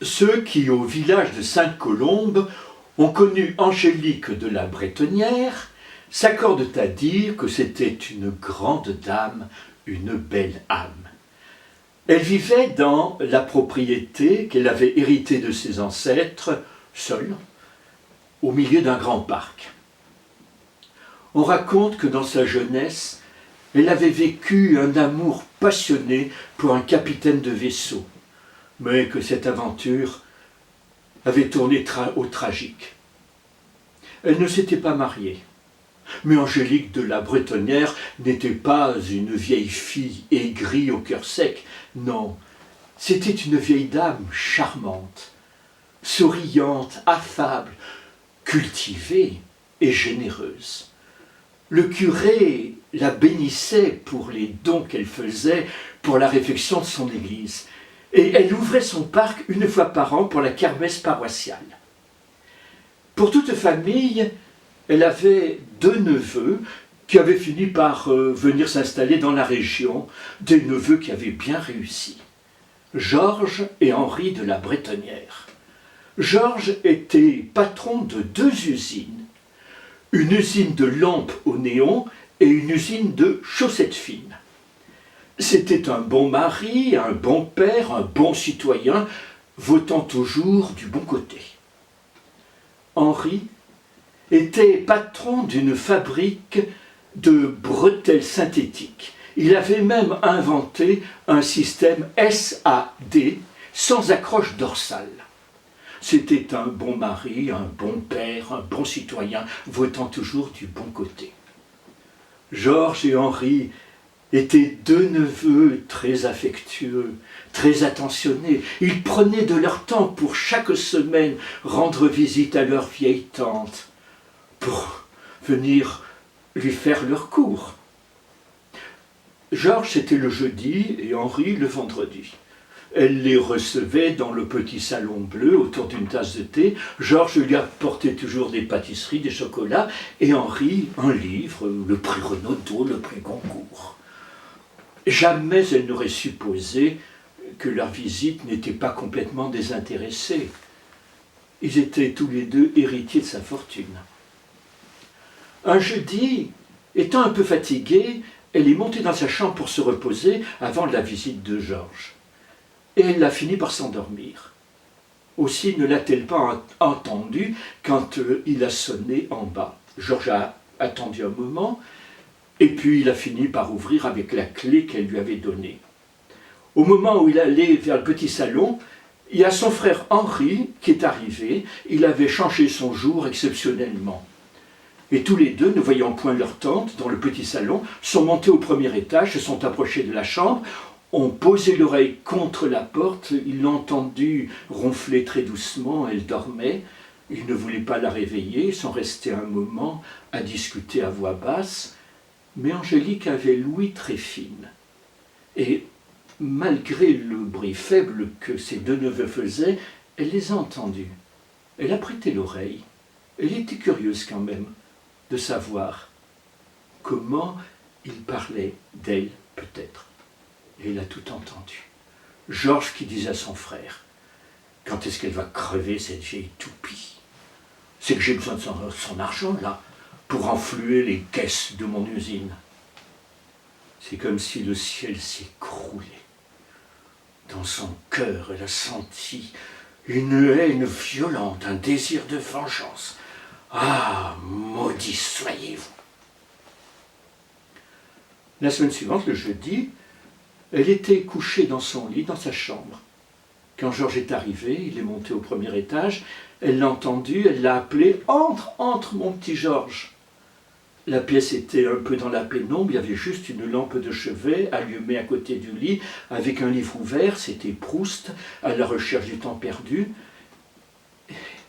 Ceux qui, au village de Sainte-Colombe, ont connu Angélique de la Bretonnière s'accordent à dire que c'était une grande dame, une belle âme. Elle vivait dans la propriété qu'elle avait héritée de ses ancêtres, seule, au milieu d'un grand parc. On raconte que dans sa jeunesse, elle avait vécu un amour passionné pour un capitaine de vaisseau, mais que cette aventure avait tourné au tragique. Elle ne s'était pas mariée, mais Angélique de la Bretonnière n'était pas une vieille fille aigrie au cœur sec, non, c'était une vieille dame charmante, souriante, affable, cultivée et généreuse. Le curé la bénissait pour les dons qu'elle faisait pour la réfection de son église, et elle ouvrait son parc une fois par an pour la kermesse paroissiale. Pour toute famille, elle avait 2 neveux qui avaient fini par venir s'installer dans la région, des neveux qui avaient bien réussi. Georges et Henri de la Bretonnière. Georges était patron de 2 usines, une usine de lampes au néon et une usine de chaussettes fines. C'était un bon mari, un bon père, un bon citoyen, votant toujours du bon côté. Henri était patron d'une fabrique de bretelles synthétiques. Il avait même inventé un système SAD sans accroche dorsale. C'était un bon mari, un bon père, un bon citoyen, votant toujours du bon côté. Georges et Henri étaient 2 neveux très affectueux, très attentionnés. Ils prenaient de leur temps pour chaque semaine rendre visite à leur vieille tante, pour venir lui faire leur cour. Georges, c'était le jeudi et Henri le vendredi. Elle les recevait dans le petit salon bleu autour d'une tasse de thé. Georges lui apportait toujours des pâtisseries, des chocolats, et Henri un livre, le prix Renaudot, le prix Goncourt. Jamais elle n'aurait supposé que leur visite n'était pas complètement désintéressée. Ils étaient tous les 2 héritiers de sa fortune. Un jeudi, étant un peu fatiguée, elle est montée dans sa chambre pour se reposer avant la visite de Georges. Et elle a fini par s'endormir. Aussi ne l'a-t-elle pas entendu quand il a sonné en bas. Georges a attendu un moment, et puis il a fini par ouvrir avec la clé qu'elle lui avait donnée. Au moment où il allait vers le petit salon, il y a son frère Henri qui est arrivé. Il avait changé son jour exceptionnellement. Et tous les 2, ne voyant point leur tante dans le petit salon, sont montés au premier étage, se sont approchés de la chambre, ont posé l'oreille contre la porte, ils l'ont entendue ronfler très doucement, elle dormait, ils ne voulaient pas la réveiller, ils sont restés un moment à discuter à voix basse, mais Angélique avait l'ouïe très fine. Et malgré le bruit faible que ses 2 neveux faisaient, elle les a entendus. Elle a prêté l'oreille. Elle était curieuse quand même de savoir comment il parlait d'elle peut-être. Et il a tout entendu. Georges qui disait à son frère, « Quand est-ce qu'elle va crever, cette vieille toupie? C'est que j'ai besoin de son argent, là, pour renflouer les caisses de mon usine. » C'est comme si le ciel s'écroulait. Dans son cœur, elle a senti une haine violente, un désir de vengeance. Ah, maudit soyez-vous! La semaine suivante, le jeudi, elle était couchée dans son lit, dans sa chambre. Quand Georges est arrivé, il est monté au premier étage, elle l'a entendu, elle l'a appelé « Entre, entre, mon petit Georges !» La pièce était un peu dans la pénombre, il y avait juste une lampe de chevet allumée à côté du lit, avec un livre ouvert, c'était Proust, à la recherche du temps perdu.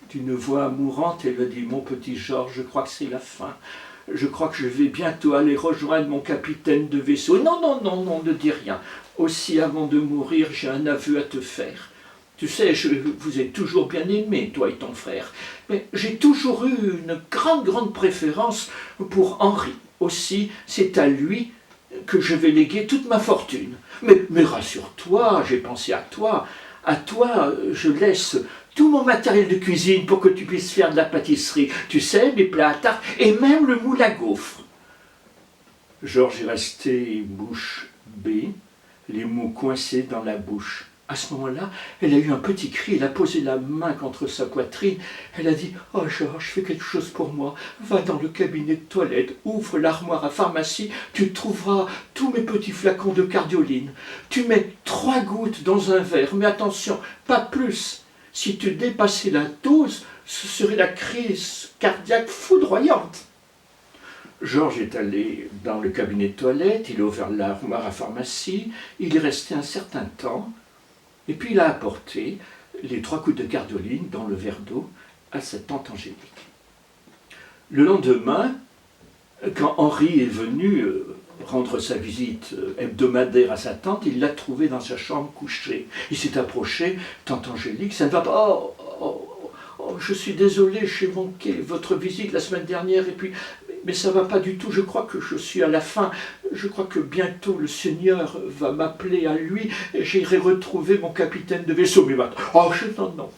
D'une voix mourante, elle lui a dit « Mon petit Georges, je crois que c'est la fin. Je crois que je vais bientôt aller rejoindre mon capitaine de vaisseau. Non, non, non, non, ne dis rien. Aussi, avant de mourir, j'ai un aveu à te faire. Tu sais, je vous ai toujours bien aimé, toi et ton frère. Mais j'ai toujours eu une grande, grande préférence pour Henri. Aussi, c'est à lui que je vais léguer toute ma fortune. Mais rassure-toi, j'ai pensé à toi. À toi, je laisse tout mon matériel de cuisine pour que tu puisses faire de la pâtisserie. Tu sais, mes plats à tarte et même le moule à gaufres. » Georges est resté bouche bée, les mots coincés dans la bouche. À ce moment-là, elle a eu un petit cri, elle a posé la main contre sa poitrine, elle a dit « Oh Georges, fais quelque chose pour moi, va dans le cabinet de toilette, ouvre l'armoire à pharmacie, tu trouveras tous mes petits flacons de cardioline. Tu mets 3 gouttes dans un verre, mais attention, pas plus. Si tu dépassais la dose, ce serait la crise cardiaque foudroyante. » Georges est allé dans le cabinet de toilette, il a ouvert l'armoire à pharmacie, il est resté un certain temps, et puis il a apporté les 3 gouttes de cardioline dans le verre d'eau à sa tante Angélique. Le lendemain, quand Henri est venu rendre sa visite hebdomadaire à sa tante, il l'a trouvée dans sa chambre couchée. Il s'est approché, tante Angélique, ça ne va pas, je suis désolé, j'ai manqué votre visite la semaine dernière, et puis, mais ça ne va pas du tout, je crois que je suis à la fin, je crois que bientôt le Seigneur va m'appeler à lui, et j'irai retrouver mon capitaine de vaisseau. Mais maintenant, non.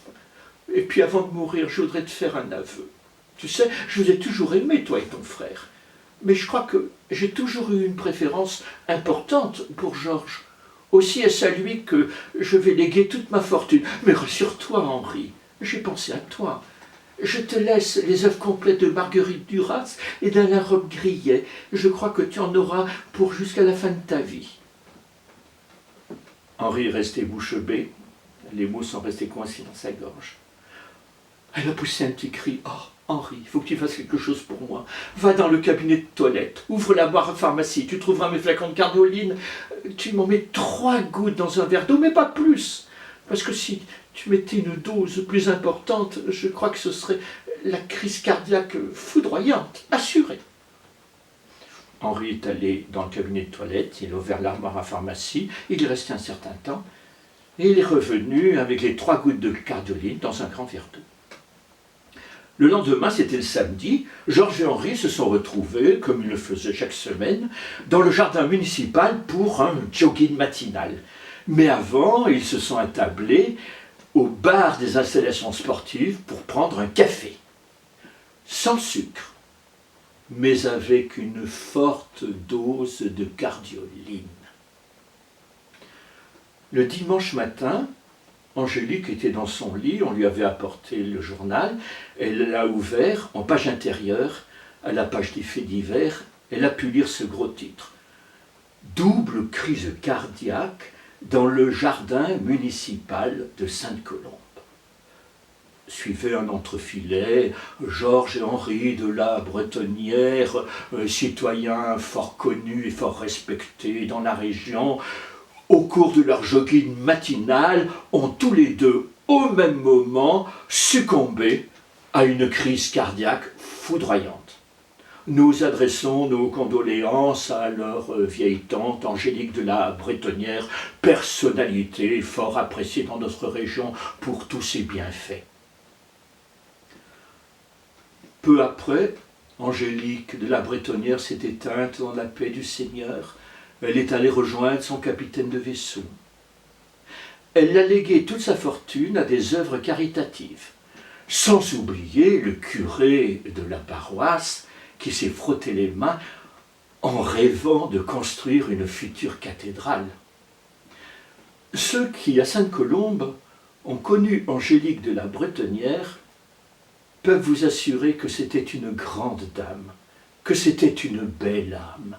Et puis avant de mourir, je voudrais te faire un aveu. Tu sais, je vous ai toujours aimé, toi et ton frère, mais je crois que j'ai toujours eu une préférence importante pour Georges. Aussi est-ce à lui que je vais léguer toute ma fortune. Mais rassure-toi, Henri, j'ai pensé à toi. Je te laisse les œuvres complètes de Marguerite Duras et d'Alain Robbe-Grillet. Je crois que tu en auras pour jusqu'à la fin de ta vie. Henri est resté bouche bée. Les mots sont restés coincés dans sa gorge. Elle a poussé un petit cri. « Oh, Henri, il faut que tu fasses quelque chose pour moi. Va dans le cabinet de toilette, ouvre la boîte à pharmacie, tu trouveras mes flacons de cardioline. Tu m'en mets 3 gouttes dans un verre d'eau, mais pas plus. Parce que si tu mettais une dose plus importante, je crois que ce serait la crise cardiaque foudroyante, assurée. » Henri est allé dans le cabinet de toilette, il a ouvert l'armoire à pharmacie, il est resté un certain temps, et il est revenu avec les 3 gouttes de cardioline dans un grand verre d'eau. Le lendemain, c'était le samedi, Georges et Henri se sont retrouvés, comme ils le faisaient chaque semaine, dans le jardin municipal pour un jogging matinal. Mais avant, ils se sont attablés au bar des installations sportives pour prendre un café, sans sucre, mais avec une forte dose de cardioline. Le dimanche matin, Angélique était dans son lit, on lui avait apporté le journal, elle l'a ouvert en page intérieure, à la page des faits divers, elle a pu lire ce gros titre. « Double crise cardiaque dans le jardin municipal de Sainte-Colombe. » Suivait un entrefilet, Georges et Henri de la Bretonnière, citoyens fort connus et fort respectés dans la région, au cours de leur jogging matinal, ont tous les deux, au même moment, succombé à une crise cardiaque foudroyante. Nous adressons nos condoléances à leur vieille tante Angélique de la Bretonnière, personnalité fort appréciée dans notre région pour tous ses bienfaits. Peu après, Angélique de la Bretonnière s'est éteinte dans la paix du Seigneur. Elle est allée rejoindre son capitaine de vaisseau. Elle a légué toute sa fortune à des œuvres caritatives, sans oublier le curé de la paroisse qui s'est frotté les mains en rêvant de construire une future cathédrale. Ceux qui, à Sainte-Colombe, ont connu Angélique de la Bretonnière peuvent vous assurer que c'était une grande dame, que c'était une belle âme.